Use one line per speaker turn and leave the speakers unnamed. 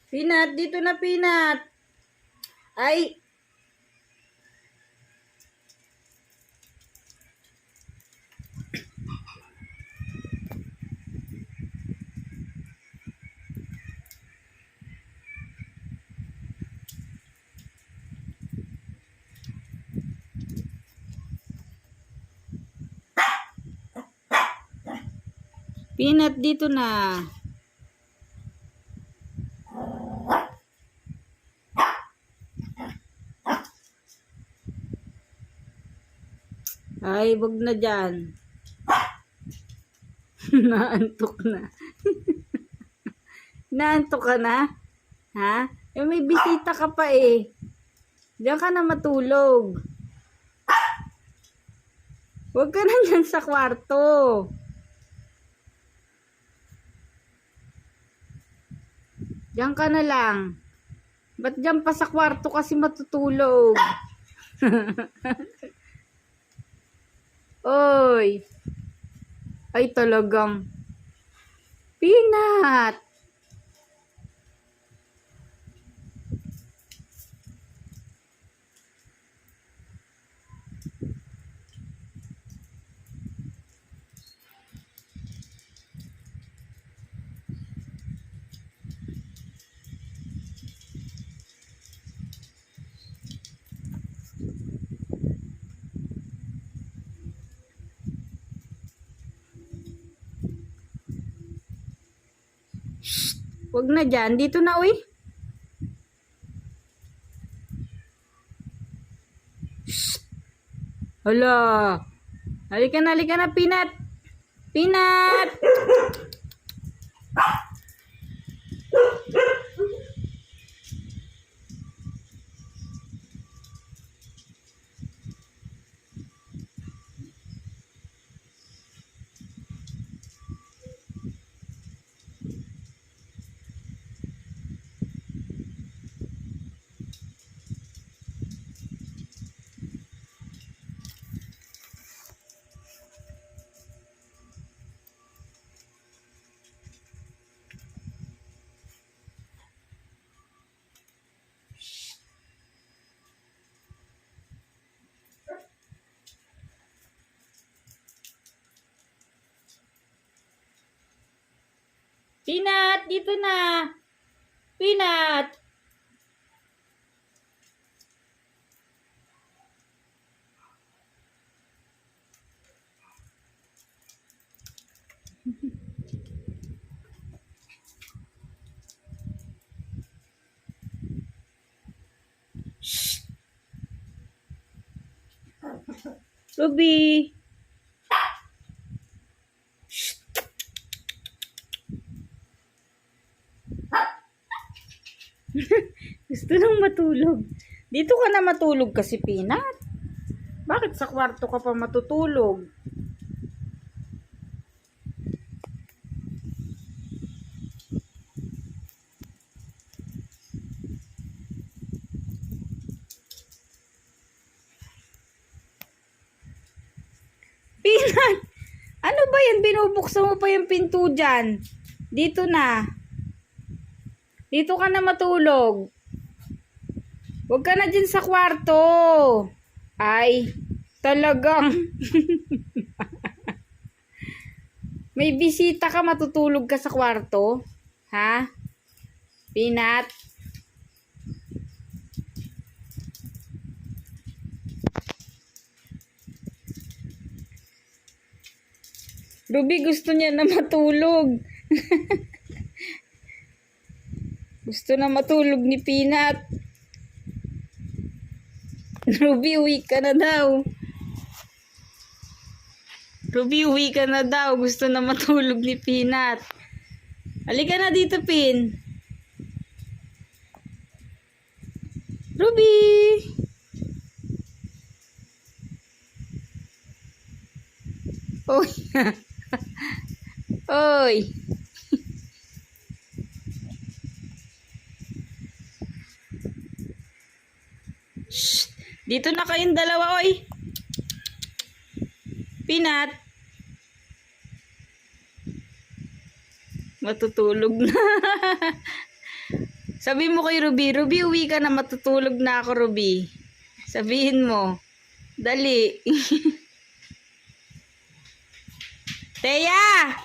Peanut, dito na Peanut. Ay. Peanut, dito na. Ay, wag na dyan. Naantok na. Naantok ka na? Ha? Eh, may bisita ka pa eh. Diyan ka na matulog. Huwag ka na dyan sa kwarto. Diyan ka na lang. Ba't diyan pa sa kwarto kasi matutulog? Oy. Ay talagang. Peanut. Huwag na dyan. Dito na, uy. Shh. Hala. Halika na, Peanut. Peanut. Peanut, dito na. Peanut. Shh. Ruby. Shh. Gusto nang matulog. Dito ka na matulog kasi, Peanut. Bakit sa kwarto ka pa matutulog? Peanut! Ano ba yan? Binubuksan mo pa yung pinto dyan. Dito na. Dito ka na matulog. Huwag ka na dyan sa kwarto. Ay, talagang. May bisita ka, matutulog ka sa kwarto? Ha? Peanut? Ruby, gusto niya na matulog. Gusto na matulog ni Peanut. Ruby, uwi ka na daw. Ruby, uwi ka na daw. Gusto na matulog ni Peanut. Halika na dito, Pin. Ruby! Oy! Oy! Shh! Dito na kayong dalawa, oy! Peanut! Matutulog na. Sabihin mo kay Ruby, Ruby, uwi ka na, matutulog na ako, Ruby. Sabihin mo. Dali. Teya!